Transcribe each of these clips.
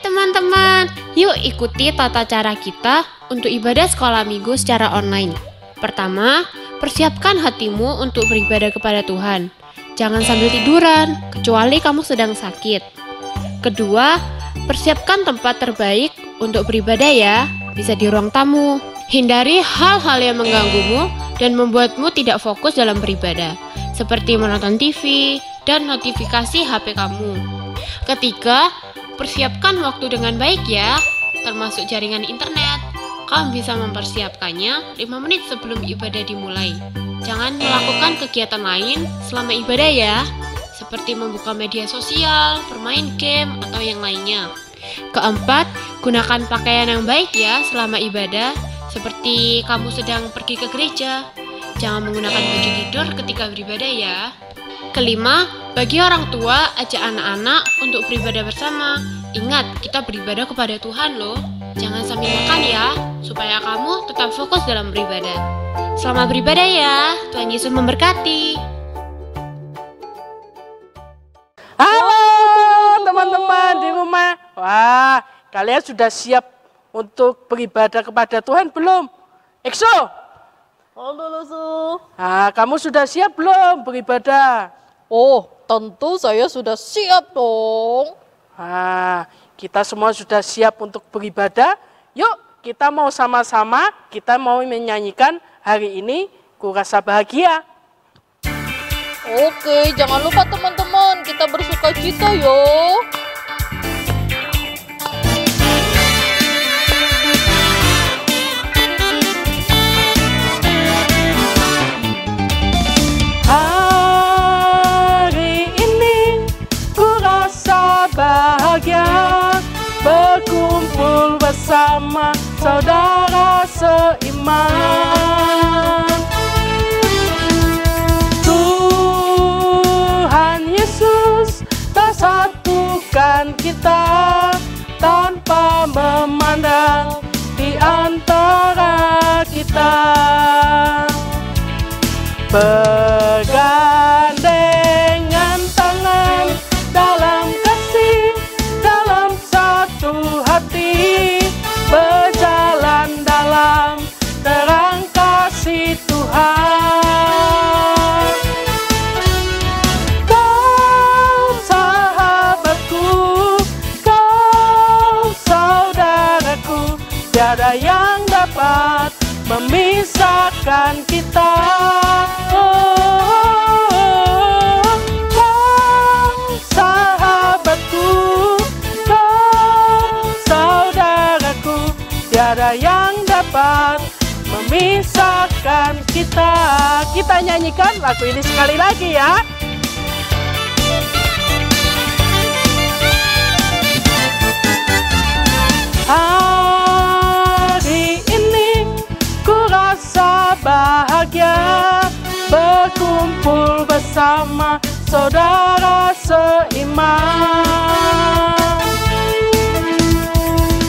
teman-teman, yuk ikuti tata cara kita untuk ibadah sekolah minggu secara online. Pertama, persiapkan hatimu untuk beribadah kepada Tuhan. Jangan sambil tiduran, kecuali kamu sedang sakit. Kedua, persiapkan tempat terbaik untuk beribadah ya, bisa di ruang tamu. Hindari hal-hal yang mengganggumu dan membuatmu tidak fokus dalam beribadah, seperti menonton TV dan notifikasi HP kamu. Ketiga, persiapkan waktu dengan baik ya, termasuk jaringan internet. Kamu bisa mempersiapkannya 5 menit sebelum ibadah dimulai. Jangan melakukan kegiatan lain selama ibadah ya, seperti membuka media sosial, bermain game, atau yang lainnya. Keempat, gunakan pakaian yang baik ya selama ibadah, seperti kamu sedang pergi ke gereja. Jangan menggunakan baju tidur ketika beribadah ya. Kelima, bagi orang tua, ajak anak-anak untuk beribadah bersama. Ingat, kita beribadah kepada Tuhan loh. Jangan sambil makan ya, supaya kamu tetap fokus dalam beribadah. Selamat beribadah ya, Tuhan Yesus memberkati. Halo teman-teman di rumah. Wah, kalian sudah siap untuk beribadah kepada Tuhan belum? Exo? Halo Lusu. Nah, kamu sudah siap belum beribadah? Oh, tentu saya sudah siap dong. Nah, kita semua sudah siap untuk beribadah. Yuk, kita mau sama-sama, kita mau menyanyikan hari ini Ku Rasa Bahagia. Oke, jangan lupa teman-teman, kita bersuka cita yo. Hari ini ku rasa bahagia, berkumpul bersama saudara seiman. Tuhan Yesus tak satukan kita tanpa memandang di antara kita. Bergandengan tangan dalam kasih, dalam satu hati, berjalan dalam terang kasih Tuhan. Kau sahabatku, kau saudaraku, tiada yang dapat memisahkan kita. Kau sahabatku, kau saudaraku, tiada yang dapat memisahkan kita. Kita nyanyikan lagu ini sekali lagi ya. Hari ini ku rasa bahagia, berkumpul bersama saudara seiman.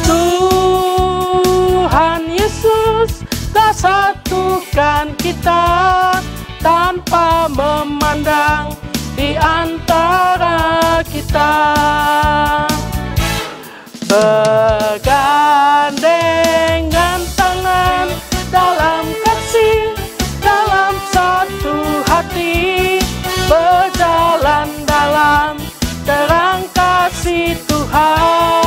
Tuhan Yesus tak satukan kita tanpa memandang di antara kita. Bergandengan tangan dalam kasih, dalam satu hati, berjalan dalam terang kasih Tuhan.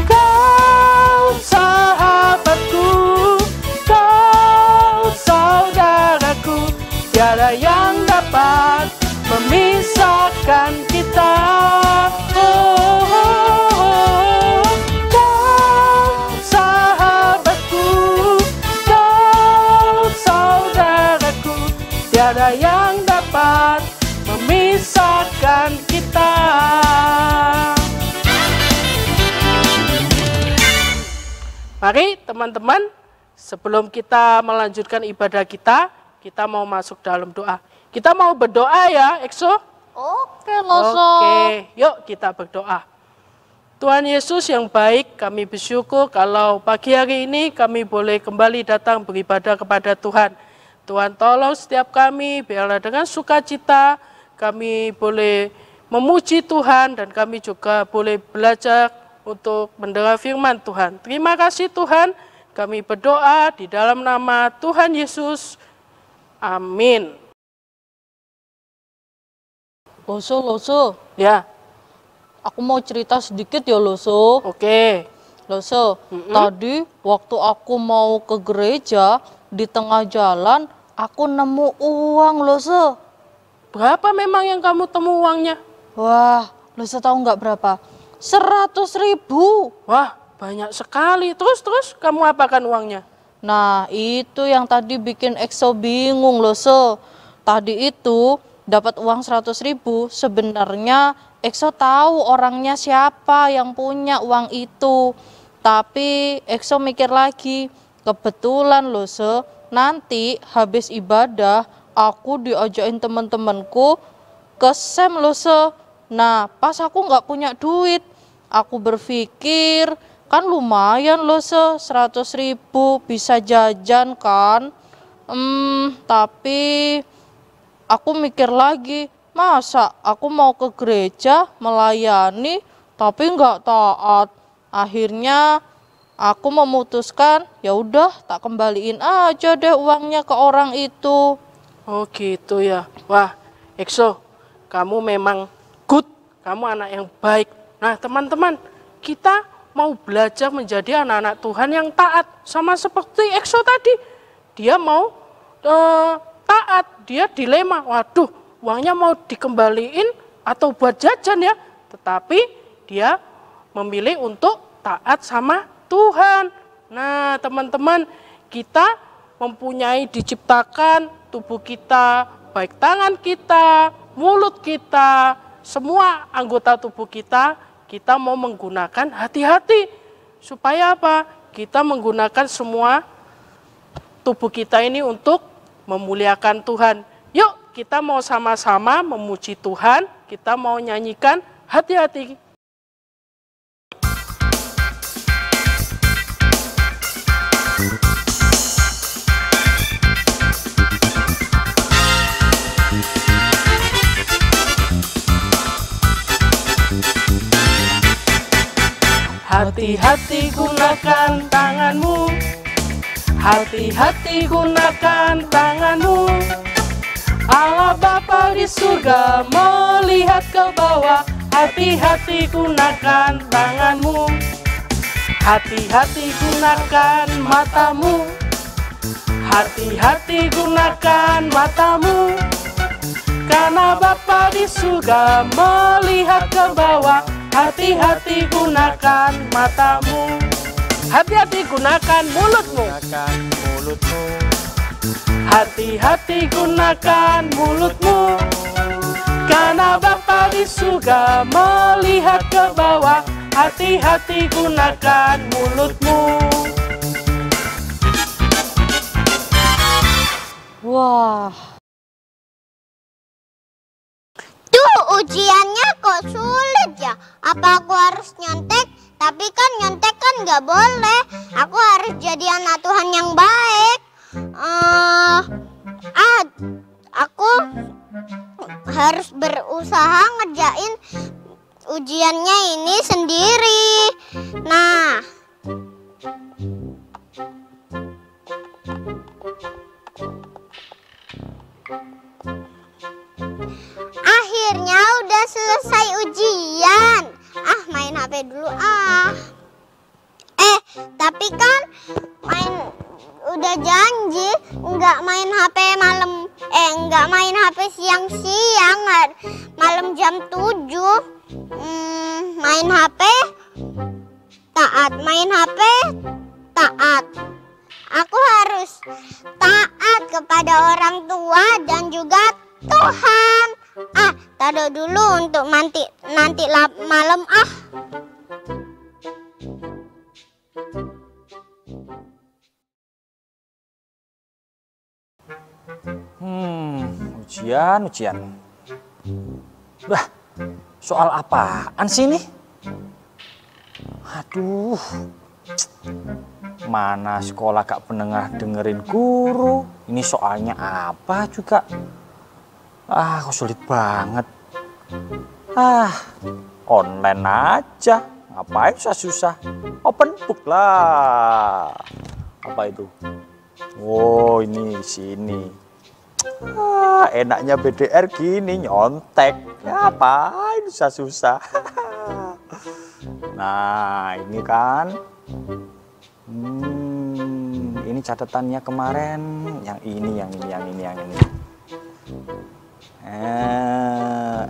Kau sahabatku, kau saudaraku, tiada yang dapat memisahkan kita. Kau sahabatku, kau saudaraku, tiada yang dapat memisahkan kita. Mari teman-teman, sebelum kita melanjutkan ibadah kita mau masuk dalam doa. Kita mau berdoa ya, Exo? Oke, Loso. Oke, yuk kita berdoa. Tuhan Yesus yang baik, kami bersyukur kalau pagi hari ini kami boleh kembali datang beribadah kepada Tuhan. Tuhan tolong setiap kami, biarlah dengan sukacita kami boleh memuji Tuhan dan kami juga boleh belajar untuk mendengar firman Tuhan. Terima kasih Tuhan, kami berdoa di dalam nama Tuhan Yesus. Amin. Loso, Ya, aku mau cerita sedikit ya Loso. oke. Loso, tadi waktu aku mau ke gereja, di tengah jalan, aku nemu uang Loso. Berapa memang yang kamu temu uangnya? Wah, Loso tahu nggak berapa? 100.000. Wah, banyak sekali. Terus kamu apakan uangnya? Nah, itu yang tadi bikin EXO bingung Loso. Tadi itu dapat uang 100.000, sebenarnya EXO tahu orangnya siapa yang punya uang itu. Tapi EXO mikir lagi, kebetulan Loso, nanti habis ibadah aku diajakin teman-temanku ke SEM Loso. Nah, pas aku nggak punya duit, aku berpikir kan lumayan Loso, 100.000 bisa jajan kan. Tapi aku mikir lagi, masa aku mau ke gereja melayani tapi nggak taat. Akhirnya aku memutuskan, ya udah tak kembaliin aja deh uangnya ke orang itu. Oh gitu ya. Wah, EXO, kamu memang good. Kamu anak yang baik. Nah teman-teman, kita mau belajar menjadi anak-anak Tuhan yang taat. Sama seperti EXO tadi. Dia mau taat. Dia dilema, waduh uangnya mau dikembaliin atau buat jajan ya. Tetapi dia memilih untuk taat sama Tuhan. Nah teman-teman, kita mempunyai diciptakan tubuh kita, baik tangan kita, mulut kita, semua anggota tubuh kita, kita mau menggunakan hati-hati. Supaya apa? Kita menggunakan semua tubuh kita ini untuk memuliakan Tuhan. Yuk kita mau sama-sama memuji Tuhan, kita mau nyanyikan hati-hati. Hati-hati gunakan tanganmu, hati-hati gunakan tanganmu. Allah Bapa di surga melihat ke bawah. Hati-hati gunakan tanganmu, hati-hati gunakan matamu, hati-hati gunakan matamu. Karena Bapa di surga melihat ke bawah. Hati-hati gunakan matamu, hati-hati gunakan mulutmu, hati-hati gunakan mulutmu. Karena Bapa di surga melihat ke bawah. Hati-hati gunakan mulutmu. Wah, ujiannya kok sulit ya? Apa aku harus nyontek? Tapi kan nyontek kan nggak boleh. Aku harus jadi anak Tuhan yang baik. Aku harus berusaha ngerjain ujiannya ini sendiri. Nah, akhirnya udah selesai ujian. Main HP dulu tapi kan udah janji nggak main HP malam, nggak main HP siang-siang, malam jam 7. Main HP taat, main HP taat. Aku harus taat kepada orang tua dan juga Tuhan. Taruh dulu untuk nanti malam. Ujian. Bah, soal apaan sih ini? Aduh, mana sekolah gak pernah dengerin guru. Ini soalnya apa juga? Kok sulit banget. Online aja. Ngapain susah-susah? Open book lah. Apa itu? Oh, ini sini. Enaknya BDR gini, nyontek. Ngapain susah-susah? Nah, ini kan. Ini catatannya kemarin. Yang ini.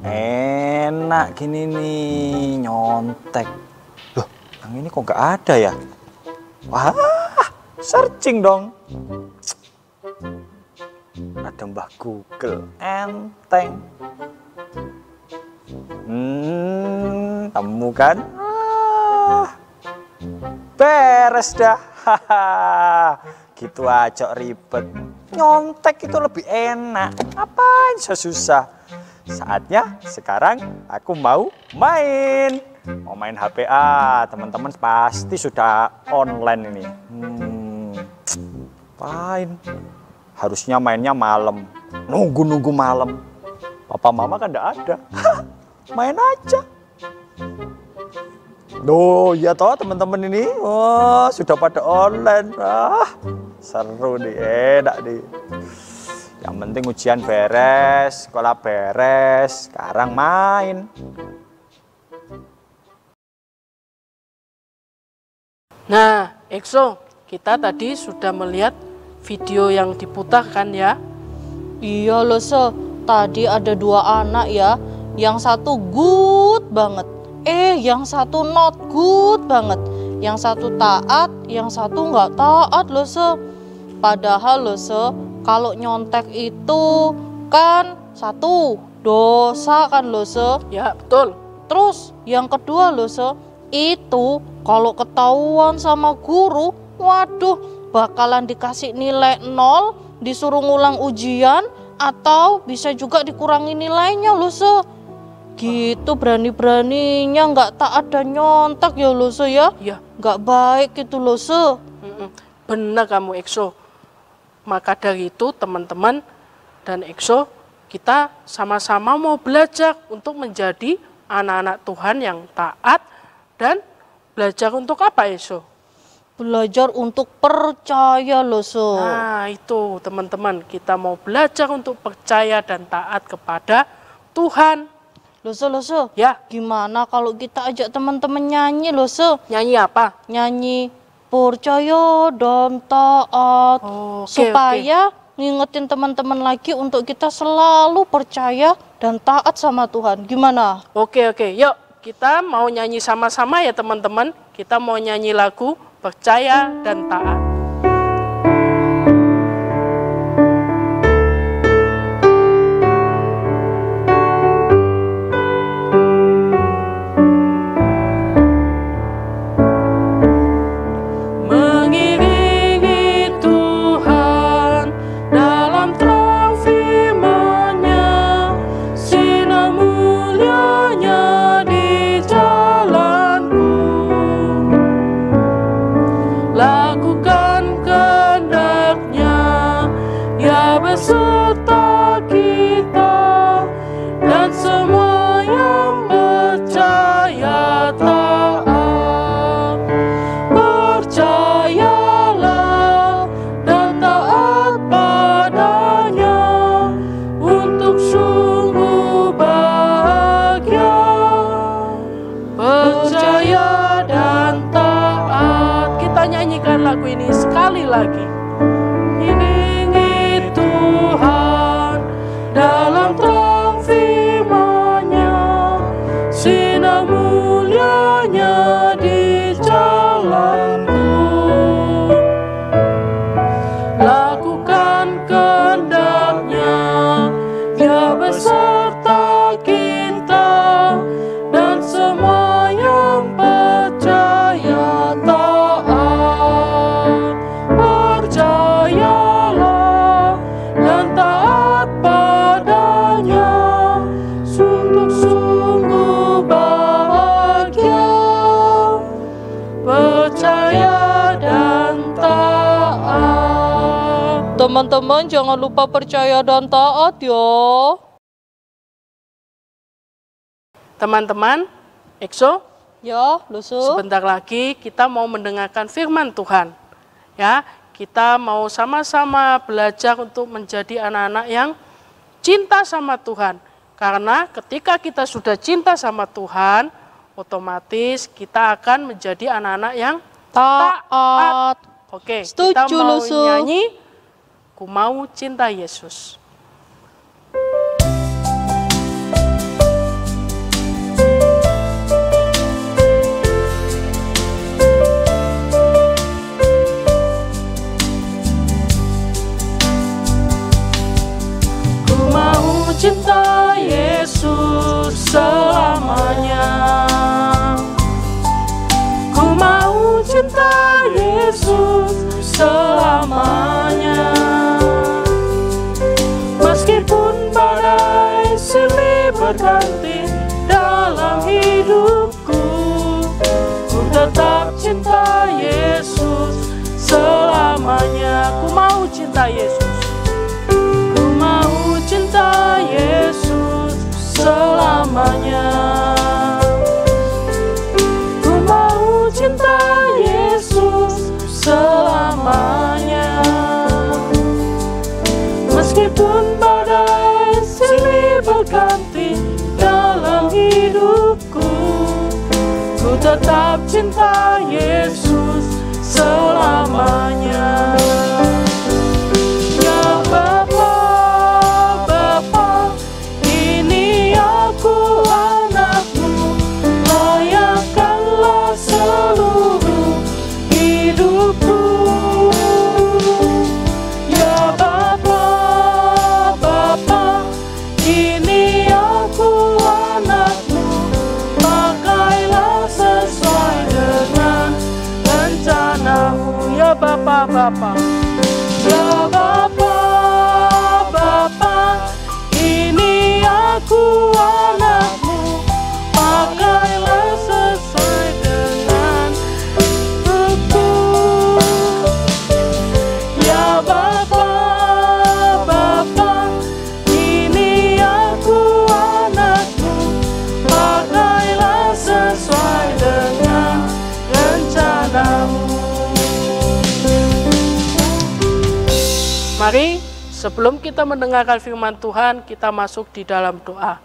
Enak gini nih, nyontek. Loh, yang ini kok nggak ada ya? Wah, searching dong. Ada Mbah Google, enteng. Temu kan? Beres dah. Gitu aja ribet. Nyontek itu lebih enak. Apaan susah? Saatnya sekarang aku mau main. Mau main HPA. Teman-teman pasti sudah online ini. Apain? Harusnya mainnya malam. Nunggu malam. Papa mama kan enggak ada. Main aja. Loh, ya toh teman-teman ini. Oh, sudah pada online. Seru nih, enak nih. Yang penting ujian beres, sekolah beres, sekarang main. Nah, EXO, kita tadi sudah melihat video yang diputarkan ya. Iya loh, tadi ada 2 anak ya. Yang satu good banget. Yang satu not good banget. Yang satu taat, yang satu nggak taat loh, Padahal loh, kalau nyontek itu kan satu dosa kan loh, Ya, betul. Terus yang kedua loh, itu kalau ketahuan sama guru, waduh, bakalan dikasih nilai 0, disuruh ngulang ujian, atau bisa juga dikurangi nilainya loh, Gitu berani-beraninya nggak taat dan nyontek ya loh, ya. Iya. Nggak baik gitu loh, Benar kamu, EXO. Maka dari itu teman-teman dan EXO, kita sama-sama mau belajar untuk menjadi anak-anak Tuhan yang taat. Dan belajar untuk apa, EXO? Belajar untuk percaya loh, Nah, itu teman-teman, kita mau belajar untuk percaya dan taat kepada Tuhan. Loh, Ya, gimana kalau kita ajak teman-teman nyanyi loh, nyanyi apa? Nyanyi percaya dan taat. Supaya ngingetin teman-teman lagi untuk kita selalu percaya dan taat sama Tuhan. Gimana? Oke, yuk kita mau nyanyi sama-sama ya teman-teman. Kita mau nyanyi lagu Percaya dan Taat. Beserta kita dan semua yang percaya taat. Percayalah dan taat padanya untuk sungguh bahagia. Percaya dan taat. Kita nyanyikan lagu ini sekali lagi. Dalam terang firman-Nya, sinar mulianya di jalanku. Lakukan kehendak-Nya, Dia beserta kita dan semua yang percaya taat. Percayalah dan taat padanya, sungguh-sungguh bahagia. Percaya dan taat. Teman-teman jangan lupa percaya dan taat ya. Teman-teman, EXO, Yo, Lusu. sebentar lagi kita mau mendengarkan firman Tuhan. Ya, kita mau sama-sama belajar untuk menjadi anak-anak yang cinta sama Tuhan. Karena ketika kita sudah cinta sama Tuhan, otomatis kita akan menjadi anak-anak yang Taat. Oke, Setuju, kita mau Lusu. nyanyi Ku Mau Cinta Yesus. Ku mau cinta Yesus selamanya. Ku mau cinta Yesus selamanya. Meskipun badai silih berganti dalam hidupku, ku tetap cinta Yesus selamanya. Ku mau cinta Yesus. Ku mau cinta Yesus selamanya. Ku mau cinta Yesus selamanya. Meskipun badai silih berganti dalam hidupku, ku tetap cinta Yesus selamanya. Ya Bapa, Bapa, ini aku anakmu, layakkanlah seluruh hidupku. Ya Bapa, Bapa, ini aku anakmu, pakailah sesuai dengan rencanamu. Ya Bapa, Bapa. Ya Bapa, Bapa, ini aku anakmu, pakailah sesuai dengan hukum. Ya Bapa, Bapa, ini aku anakmu, pakailah sesuai dengan rencanamu. Mari sebelum kita mendengarkan firman Tuhan, kita masuk di dalam doa.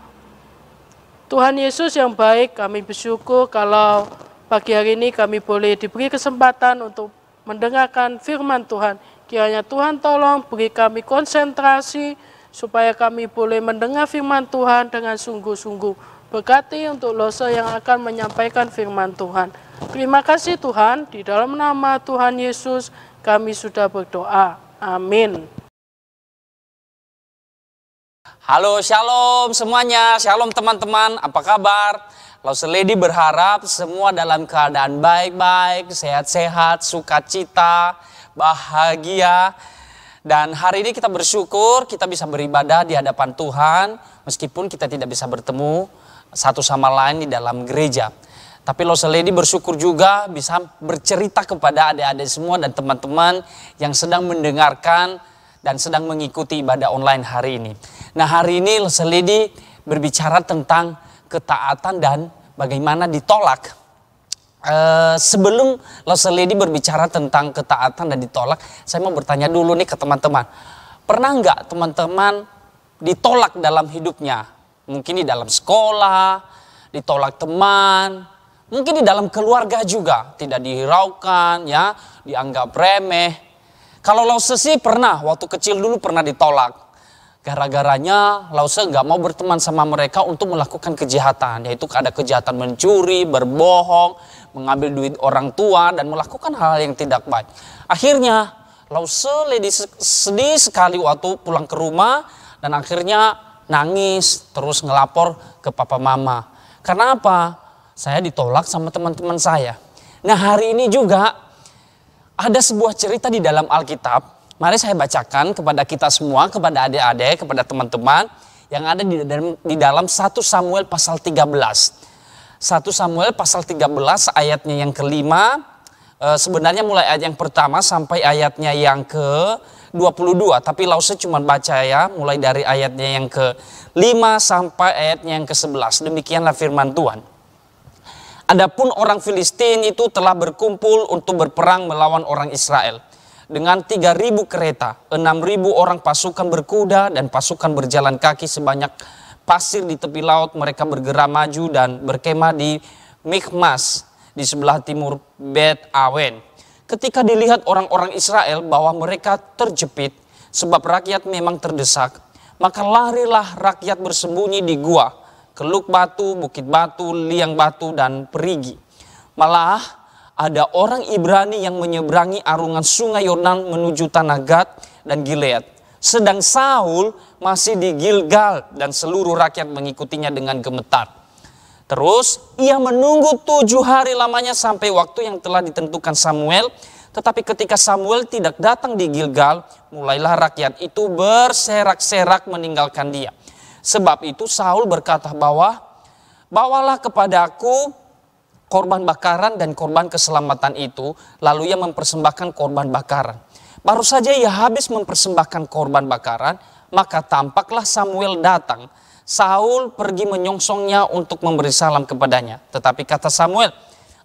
Tuhan Yesus yang baik, kami bersyukur kalau pagi hari ini kami boleh diberi kesempatan untuk mendengarkan firman Tuhan. Kiranya Tuhan tolong beri kami konsentrasi supaya kami boleh mendengar firman Tuhan dengan sungguh-sungguh. Berkati untuk Lose yang akan menyampaikan firman Tuhan. Terima kasih Tuhan, di dalam nama Tuhan Yesus kami sudah berdoa. Amin. Halo, shalom semuanya, shalom teman-teman, apa kabar? Lause Lady berharap semua dalam keadaan baik-baik, sehat-sehat, sukacita, bahagia. Dan hari ini kita bersyukur kita bisa beribadah di hadapan Tuhan, meskipun kita tidak bisa bertemu satu sama lain di dalam gereja. Tapi Lause Lady bersyukur juga bisa bercerita kepada adik-adik semua dan teman-teman yang sedang mendengarkan dan sedang mengikuti ibadah online hari ini. Nah, hari ini Lause Lady berbicara tentang ketaatan dan bagaimana ditolak. Sebelum Lause Lady berbicara tentang ketaatan dan ditolak, saya mau bertanya dulu nih ke teman-teman. Pernah nggak teman-teman ditolak dalam hidupnya? Mungkin di dalam sekolah, ditolak teman, mungkin di dalam keluarga juga, tidak dihiraukan, ya, dianggap remeh. Kalau Lause sih pernah, waktu kecil dulu pernah ditolak. Gara-garanya Lause nggak mau berteman sama mereka untuk melakukan kejahatan, yaitu ada kejahatan mencuri, berbohong, mengambil duit orang tua, dan melakukan hal yang tidak baik. Akhirnya Lause Lady sedih sekali waktu pulang ke rumah, dan akhirnya nangis, terus ngelapor ke papa mama. Karena apa? Saya ditolak sama teman-teman saya. Nah, hari ini juga ada sebuah cerita di dalam Alkitab. Mari saya bacakan kepada kita semua, kepada adik-adik, kepada teman-teman yang ada di dalam 1 Samuel pasal 13. 1 Samuel pasal 13 ayatnya yang kelima, sebenarnya mulai ayat yang pertama sampai ayatnya yang 22, tapi Lause cuma baca ya, mulai dari ayatnya yang ke-5 sampai ayatnya yang ke-11. Demikianlah firman Tuhan. Adapun orang Filistin itu telah berkumpul untuk berperang melawan orang Israel. Dengan 3.000 kereta, 6.000 orang pasukan berkuda dan pasukan berjalan kaki sebanyak pasir di tepi laut. Mereka bergerak maju dan berkemah di Mikhmas di sebelah timur Bet Awen. Ketika dilihat orang-orang Israel bahwa mereka terjepit sebab rakyat memang terdesak, maka larilah rakyat bersembunyi di gua, Keluk Batu, Bukit Batu, Liang Batu, dan Perigi. Malah ada orang Ibrani yang menyeberangi arungan sungai Yordan menuju tanah Gad dan Gilead. Sedang Saul masih di Gilgal dan seluruh rakyat mengikutinya dengan gemetar. Terus ia menunggu 7 hari lamanya sampai waktu yang telah ditentukan Samuel. Tetapi ketika Samuel tidak datang di Gilgal, mulailah rakyat itu berserak-serak meninggalkan dia. Sebab itu Saul berkata bawalah kepadaku korban bakaran dan korban keselamatan itu. Lalu ia mempersembahkan korban bakaran. Baru saja ia habis mempersembahkan korban bakaran, maka tampaklah Samuel datang. Saul pergi menyongsongnya untuk memberi salam kepadanya. Tetapi kata Samuel,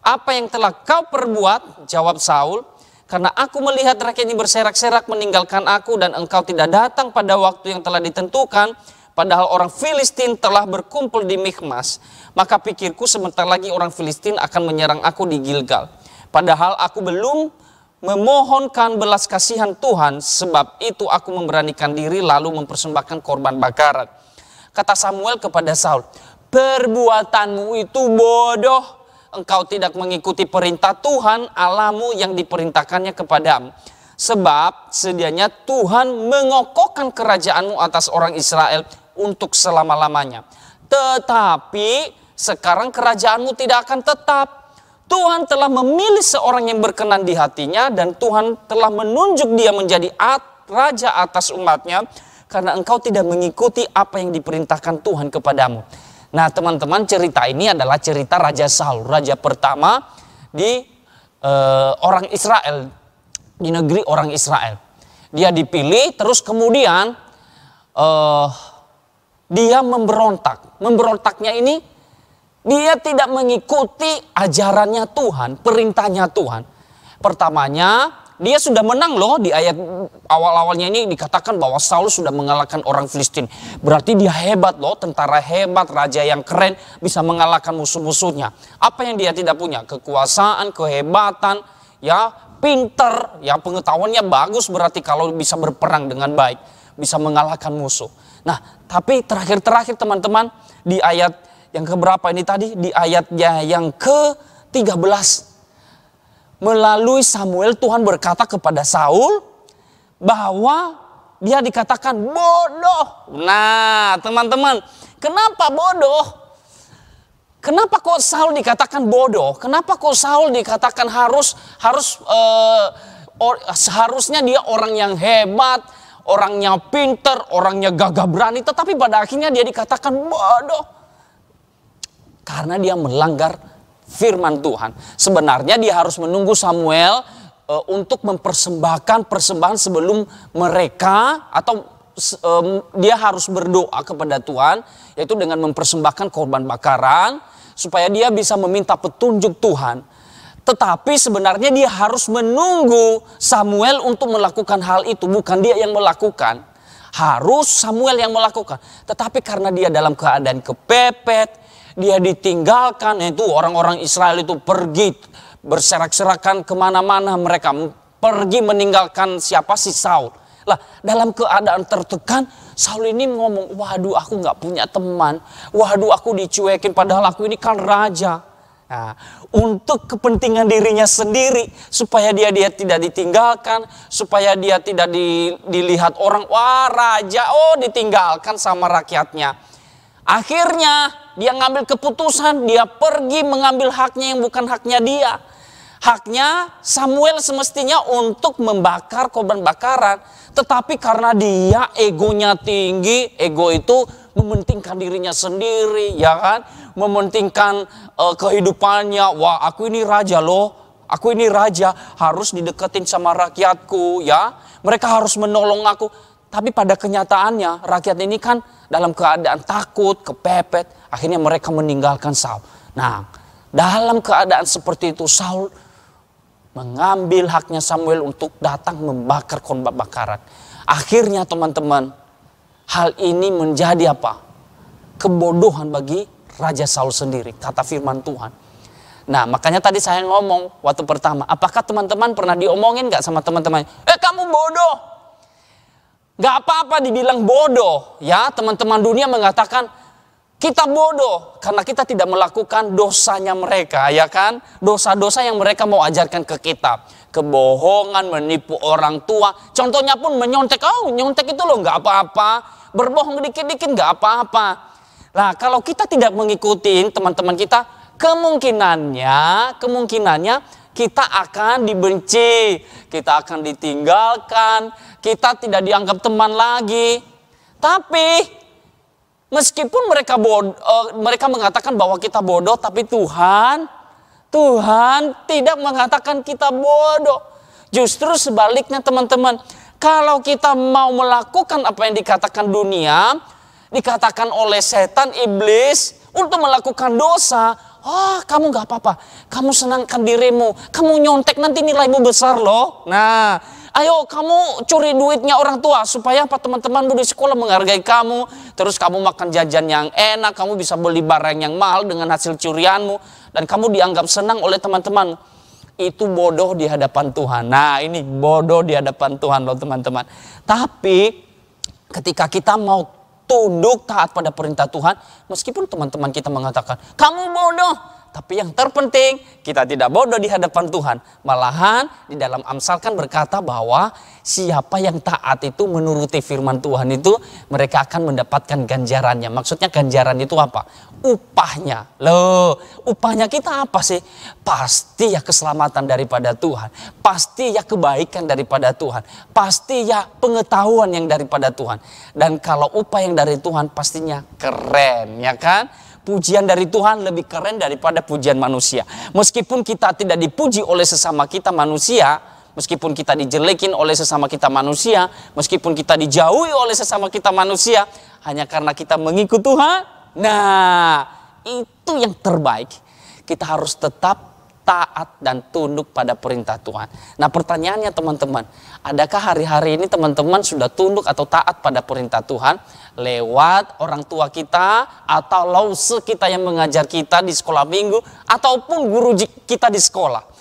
"Apa yang telah kau perbuat?" Jawab Saul, "Karena aku melihat rakyat ini berserak-serak meninggalkan aku dan engkau tidak datang pada waktu yang telah ditentukan, padahal orang Filistin telah berkumpul di Mikhmas. Maka pikirku sebentar lagi orang Filistin akan menyerang aku di Gilgal. Padahal aku belum memohonkan belas kasihan Tuhan, sebab itu aku memberanikan diri lalu mempersembahkan korban bakaran." Kata Samuel kepada Saul, "Perbuatanmu itu bodoh. Engkau tidak mengikuti perintah Tuhan Allahmu yang diperintahkannya kepadamu. Sebab sedianya Tuhan mengokohkan kerajaanmu atas orang Israel untuk selama-lamanya. Tetapi sekarang kerajaanmu tidak akan tetap. Tuhan telah memilih seorang yang berkenan di hatinya dan Tuhan telah menunjuk dia menjadi raja atas umatnya. Karena engkau tidak mengikuti apa yang diperintahkan Tuhan kepadamu." Nah teman-teman, cerita ini adalah cerita Raja Saul, raja pertama di orang Israel, di negeri orang Israel. Dia dipilih terus kemudian dia memberontak. Memberontaknya ini dia tidak mengikuti ajarannya Tuhan, perintahnya Tuhan. Pertamanya dia sudah menang loh, di ayat awal-awalnya ini dikatakan bahwa Saul sudah mengalahkan orang Filistin. Berarti dia hebat loh, tentara hebat, raja yang keren, bisa mengalahkan musuh-musuhnya. Apa yang dia tidak punya? Kekuasaan, kehebatan, ya pinter, ya pengetahuannya bagus, berarti kalau bisa berperang dengan baik, bisa mengalahkan musuh. Nah tapi terakhir teman-teman, di ayat yang keberapa ini tadi? Di ayatnya yang ke-13. Melalui Samuel Tuhan berkata kepada Saul bahwa dia dikatakan bodoh. Nah teman-teman, kenapa bodoh? Kenapa kok Saul dikatakan bodoh? Kenapa kok Saul dikatakan seharusnya dia orang yang hebat, orangnya pinter, orangnya gagah berani, tetapi pada akhirnya dia dikatakan bodoh? Karena dia melanggar firman Tuhan. Sebenarnya dia harus menunggu Samuel untuk mempersembahkan persembahan sebelum mereka, atau dia harus berdoa kepada Tuhan, yaitu dengan mempersembahkan korban bakaran supaya dia bisa meminta petunjuk Tuhan. Tetapi sebenarnya dia harus menunggu Samuel untuk melakukan hal itu, bukan dia yang melakukan. Harus Samuel yang melakukan. Tetapi karena dia dalam keadaan kepepet, dia ditinggalkan, yaitu orang-orang Israel itu pergi berserak-serakan kemana-mana, mereka pergi meninggalkan siapa? Si Saul. Lah dalam keadaan tertekan, Saul ini ngomong, "Waduh aku gak punya teman, waduh aku dicuekin padahal aku ini kan raja." Nah, untuk kepentingan dirinya sendiri, supaya dia tidak ditinggalkan, supaya dia tidak dilihat orang, wah raja, oh ditinggalkan sama rakyatnya. Akhirnya dia ngambil keputusan, dia pergi mengambil haknya yang bukan haknya dia. Haknya Samuel semestinya untuk membakar korban bakaran. Tetapi karena dia egonya tinggi, ego itu mementingkan dirinya sendiri, ya kan? Mementingkan kehidupannya. Wah aku ini raja loh, Aku ini raja, harus dideketin sama rakyatku ya. Mereka harus menolong aku. Tapi pada kenyataannya rakyat ini kan dalam keadaan takut, kepepet. Akhirnya mereka meninggalkan Saul. Nah, dalam keadaan seperti itu Saul mengambil haknya Samuel untuk datang membakar korban bakaran. Akhirnya teman-teman, hal ini menjadi apa? Kebodohan bagi Raja Saul sendiri, kata firman Tuhan. Nah, makanya tadi saya ngomong waktu pertama, apakah teman-teman pernah diomongin gak sama teman-teman? Kamu bodoh. Gak apa-apa dibilang bodoh. Ya, teman-teman dunia mengatakan kita bodoh karena kita tidak melakukan dosanya mereka, ya kan? Dosa-dosa yang mereka mau ajarkan ke kita. Kebohongan, menipu orang tua. Contohnya pun menyontek. Nyontek itu loh gak apa-apa. Berbohong dikit-dikit gak apa-apa. Nah, kalau kita tidak mengikuti teman-teman kita, kemungkinannya kita akan dibenci, kita akan ditinggalkan, kita tidak dianggap teman lagi. Tapi meskipun mereka mengatakan bahwa kita bodoh, tapi Tuhan tidak mengatakan kita bodoh. Justru sebaliknya teman-teman, kalau kita mau melakukan apa yang dikatakan dunia, dikatakan oleh setan, iblis, untuk melakukan dosa, kamu gak apa-apa, kamu senangkan dirimu, kamu nyontek nanti nilaimu besar loh. Nah, ayo kamu curi duitnya orang tua supaya apa, teman-temanmu di sekolah menghargai kamu, terus kamu makan jajan yang enak, kamu bisa beli barang yang mahal dengan hasil curianmu, dan kamu dianggap senang oleh teman-teman. Itu bodoh di hadapan Tuhan. Nah, ini bodoh di hadapan Tuhan loh teman-teman. Tapi ketika kita mau tunduk taat pada perintah Tuhan, meskipun teman-teman kita mengatakan kamu bodoh, tapi yang terpenting kita tidak bodoh di hadapan Tuhan. Malahan di dalam Amsal kan berkata bahwa siapa yang taat itu menuruti firman Tuhan itu, mereka akan mendapatkan ganjarannya. Maksudnya ganjaran itu apa? Upahnya. Loh, upahnya kita apa sih? Pasti ya keselamatan daripada Tuhan. Pasti ya kebaikan daripada Tuhan. Pasti ya pengetahuan yang daripada Tuhan. Dan kalau upah yang dari Tuhan pastinya keren, ya kan? Pujian dari Tuhan lebih keren daripada pujian manusia. Meskipun kita tidak dipuji oleh sesama kita manusia, meskipun kita dijelekin oleh sesama kita manusia, meskipun kita dijauhi oleh sesama kita manusia, hanya karena kita mengikut Tuhan, nah itu yang terbaik. Kita harus tetap taat dan tunduk pada perintah Tuhan. Nah pertanyaannya teman-teman, adakah hari-hari ini teman-teman sudah tunduk atau taat pada perintah Tuhan lewat orang tua kita atau lause kita yang mengajar kita di sekolah minggu ataupun guru kita di sekolah?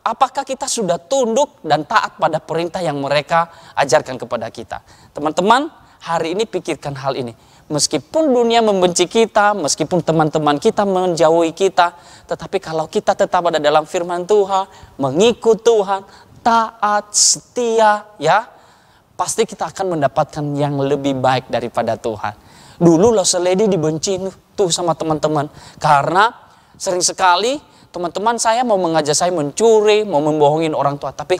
Apakah kita sudah tunduk dan taat pada perintah yang mereka ajarkan kepada kita? Teman-teman, hari ini pikirkan hal ini. Meskipun dunia membenci kita, meskipun teman-teman kita menjauhi kita, tetapi kalau kita tetap ada dalam firman Tuhan, mengikut Tuhan, taat, setia, ya, pasti kita akan mendapatkan yang lebih baik daripada Tuhan. Dulu Lost Lady dibenci tuh sama teman-teman, karena sering sekali teman-teman saya mau mengajak saya mencuri, mau membohongin orang tua, tapi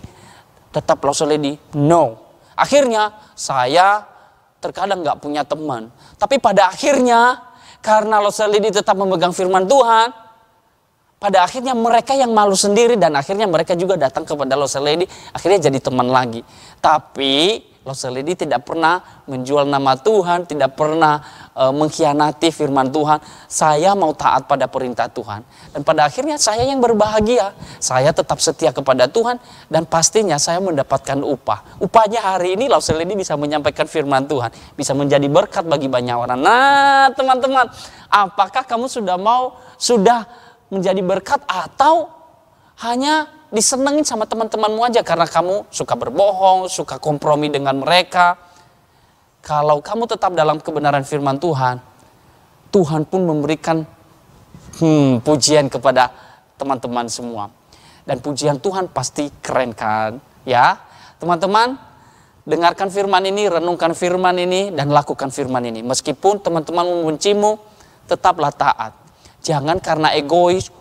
tetap Lost Lady no. Akhirnya saya terkadang gak punya teman. Tapi pada akhirnya karena Lost Lady tetap memegang firman Tuhan, pada akhirnya mereka yang malu sendiri dan akhirnya mereka juga datang kepada Lost Lady, akhirnya jadi teman lagi. Tapi Lost Lady tidak pernah menjual nama Tuhan, tidak pernah mengkhianati firman Tuhan. Saya mau taat pada perintah Tuhan. Dan pada akhirnya saya yang berbahagia. Saya tetap setia kepada Tuhan dan pastinya saya mendapatkan upah. Upahnya hari ini Lost Lady bisa menyampaikan firman Tuhan. Bisa menjadi berkat bagi banyak orang. Nah teman-teman, apakah kamu sudah menjadi berkat atau hanya disenengin sama teman-temanmu aja karena kamu suka berbohong, suka kompromi dengan mereka? Kalau kamu tetap dalam kebenaran firman Tuhan, Tuhan pun memberikan pujian kepada teman-teman semua. Dan pujian Tuhan pasti keren kan? Ya, teman-teman, dengarkan firman ini, renungkan firman ini, dan lakukan firman ini. Meskipun teman-teman membencimu, tetaplah taat. Jangan karena egois,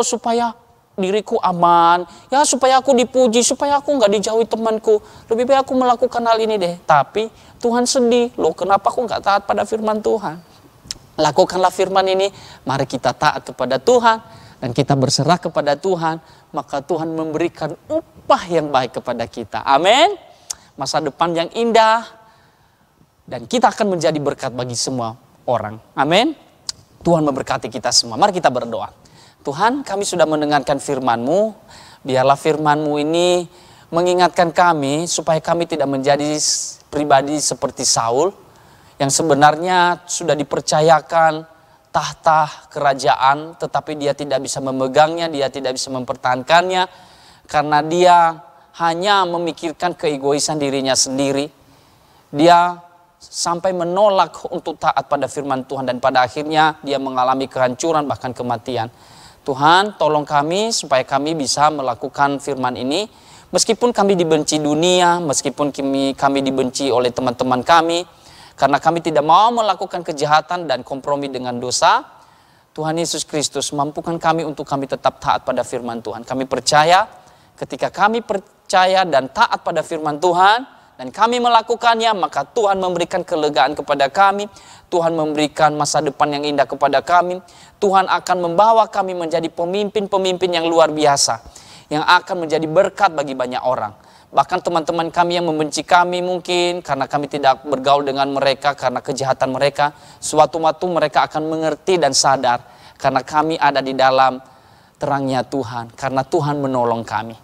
supaya diriku aman, ya supaya aku dipuji, supaya aku nggak dijauhi temanku, lebih baik aku melakukan hal ini deh. Tapi Tuhan sedih, loh kenapa aku nggak taat pada firman Tuhan? Lakukanlah firman ini, mari kita taat kepada Tuhan, dan kita berserah kepada Tuhan, maka Tuhan memberikan upah yang baik kepada kita. Amin. Masa depan yang indah, dan kita akan menjadi berkat bagi semua orang. Amin. Tuhan memberkati kita semua. Mari kita berdoa. Tuhan, kami sudah mendengarkan firman-Mu. Biarlah firman-Mu ini mengingatkan kami supaya kami tidak menjadi pribadi seperti Saul yang sebenarnya sudah dipercayakan tahta kerajaan, tetapi dia tidak bisa memegangnya, dia tidak bisa mempertahankannya karena dia hanya memikirkan keegoisan dirinya sendiri. Dia sampai menolak untuk taat pada firman Tuhan dan pada akhirnya dia mengalami kehancuran bahkan kematian. Tuhan, tolong kami supaya kami bisa melakukan firman ini meskipun kami dibenci dunia, meskipun kami dibenci oleh teman-teman kami, karena kami tidak mau melakukan kejahatan dan kompromi dengan dosa. Tuhan Yesus Kristus, mampukan kami untuk kami tetap taat pada firman Tuhan. Kami percaya ketika kami percaya dan taat pada firman Tuhan dan kami melakukannya, maka Tuhan memberikan kelegaan kepada kami. Tuhan memberikan masa depan yang indah kepada kami. Tuhan akan membawa kami menjadi pemimpin-pemimpin yang luar biasa, yang akan menjadi berkat bagi banyak orang. Bahkan teman-teman kami yang membenci kami mungkin karena kami tidak bergaul dengan mereka, karena kejahatan mereka, suatu waktu mereka akan mengerti dan sadar karena kami ada di dalam terangnya Tuhan, karena Tuhan menolong kami.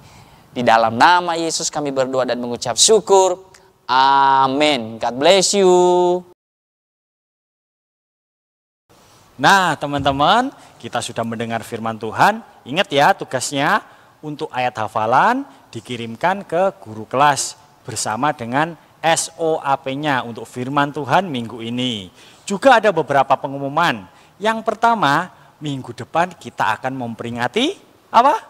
Di dalam nama Yesus kami berdoa dan mengucap syukur. Amin. God bless you. Nah teman-teman, kita sudah mendengar firman Tuhan. Ingat ya tugasnya untuk ayat hafalan dikirimkan ke guru kelas bersama dengan SOAP-nya untuk firman Tuhan minggu ini. Juga ada beberapa pengumuman. Yang pertama, minggu depan kita akan memperingati apa?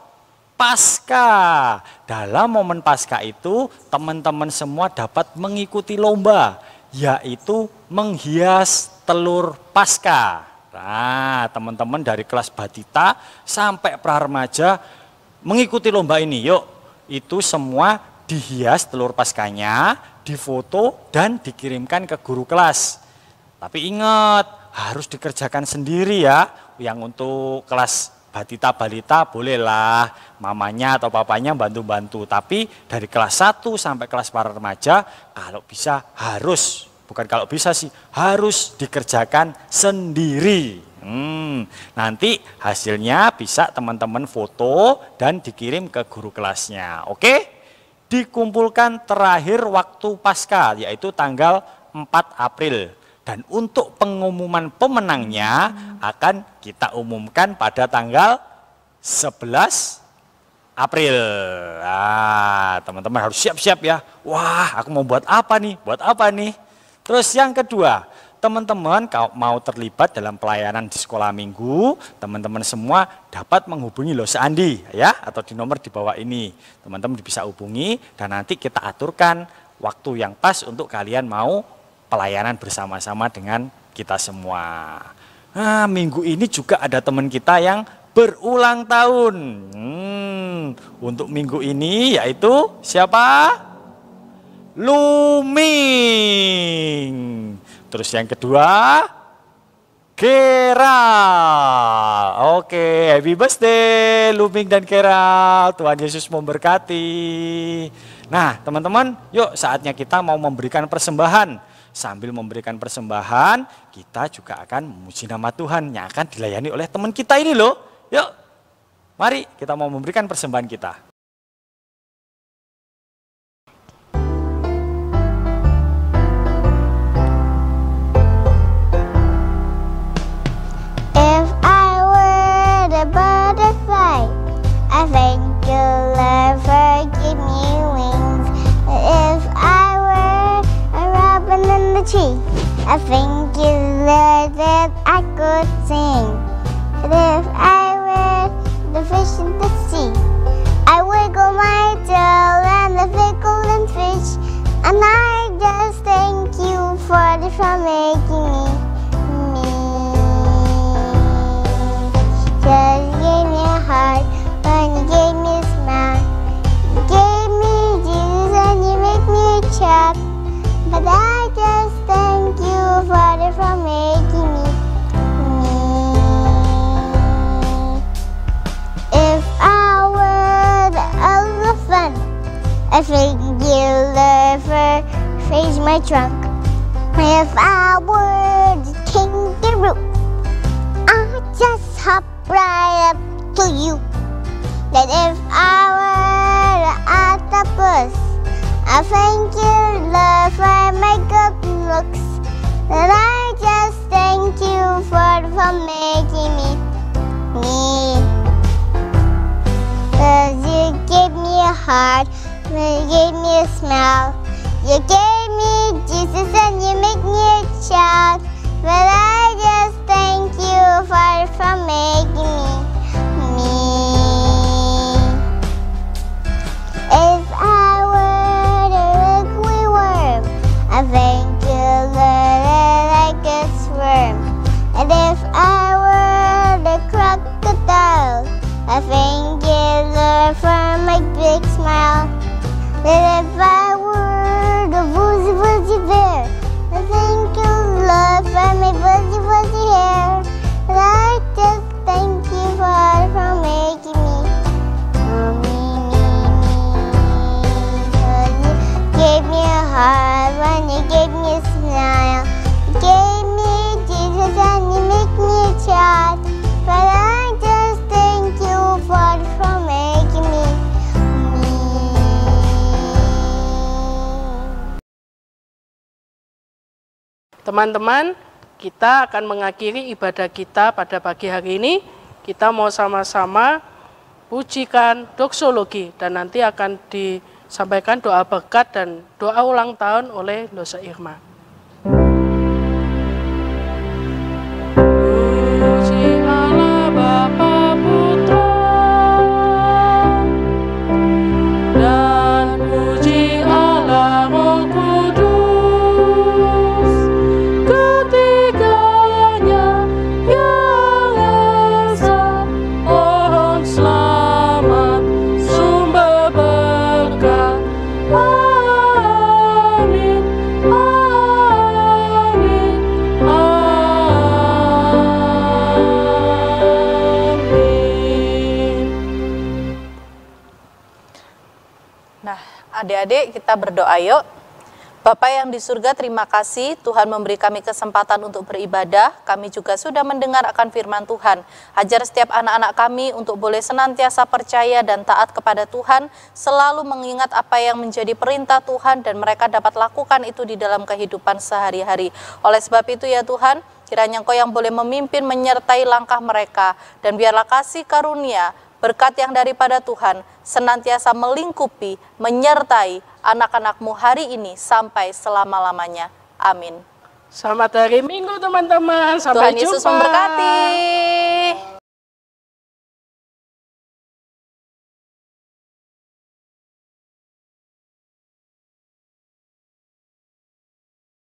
Paskah. Dalam momen Paskah itu teman-teman semua dapat mengikuti lomba, yaitu menghias telur Paskah. Nah, teman-teman dari kelas Batita sampai pra-remaja mengikuti lomba ini. Yuk, itu semua dihias telur Paskahnya, difoto dan dikirimkan ke guru kelas. Tapi ingat, harus dikerjakan sendiri ya. Yang untuk kelas Batita balita bolehlah mamanya atau papanya bantu-bantu, tapi dari kelas 1 sampai kelas para remaja kalau bisa harus, bukan kalau bisa sih, harus dikerjakan sendiri. Nanti hasilnya bisa teman-teman foto dan dikirim ke guru kelasnya. Oke? Dikumpulkan terakhir waktu Paskah, yaitu tanggal 4 April. Dan untuk pengumuman pemenangnya akan kita umumkan pada tanggal 11 April. Nah, teman-teman harus siap-siap ya. Wah, aku mau buat apa nih? Buat apa nih? Terus yang kedua, teman-teman kalau mau terlibat dalam pelayanan di sekolah minggu, teman-teman semua dapat menghubungi Lose Andi ya, atau di nomor di bawah ini. Teman-teman bisa hubungi dan nanti kita aturkan waktu yang pas untuk kalian mau pelayanan bersama-sama dengan kita semua. Nah, minggu ini juga ada teman kita yang berulang tahun. Untuk minggu ini yaitu siapa? Luming. Terus yang kedua, Keral. Oke, happy birthday Luming dan Keral. Tuhan Yesus memberkati. Nah, teman-teman, yuk saatnya kita mau memberikan persembahan. Sambil memberikan persembahan, kita juga akan memuji nama Tuhan yang akan dilayani oleh teman kita ini loh. Yuk, mari kita mau memberikan persembahan kita. If I were the butterfly, I thank you, Lord, for giving me wings. If I were a robin in the tree, I thank you, Lord, that I could sing. And if I were the fish in the sea, I wiggle my tail and the big golden fish. And I just thank you for making me. Just gave me a heart when you gave me a smile. You gave me Jesus and you make me a child. But I just thank you, Father, for making me. my trunk. If I were the kangaroo, I'd just hop right up to you. That if I were the octopus, I thank you, Lord, for my good looks. That I just thank you for making me. 'Cause you gave me a heart, you gave me a smile. You gave me Jesus and you make me a child. But I just thank you for making me. If I were the ugly worm, I thank you, Lord, that I could swim. And if I were the crocodile, I thank you, Lord, for my big smile. And if I were the woozy bear, I thank you, Lord, for my fuzzy hair. And I just thank you for making me. Gave me a heart when you gave me a smile. You gave me Jesus and you make me a child. But I just thank you for making me. Teman-teman, kita akan mengakhiri ibadah kita pada pagi hari ini. Kita mau sama-sama pujikan doksologi dan nanti akan disampaikan doa berkat dan doa ulang tahun oleh Dosa Irma. Puji Allah Bapa Putra dan puji Allah Roh Kudus, ketiganya yang esa, pohon selamat, sumber berkah. Amin, amin, amin. Nah, adik-adik kita berdoa yuk. Bapa yang di surga, terima kasih Tuhan memberi kami kesempatan untuk beribadah. Kami juga sudah mendengar akan firman Tuhan. Ajar setiap anak-anak kami untuk boleh senantiasa percaya dan taat kepada Tuhan, selalu mengingat apa yang menjadi perintah Tuhan dan mereka dapat lakukan itu di dalam kehidupan sehari-hari. Oleh sebab itu ya Tuhan, kiranya Engkau yang boleh memimpin menyertai langkah mereka, dan biarlah kasih karunia, berkat yang daripada Tuhan senantiasa melingkupi, menyertai anak-anak-Mu hari ini sampai selama-lamanya. Amin. Selamat hari Minggu teman-teman. Sampai Tuhan jumpa. Yesus memberkati.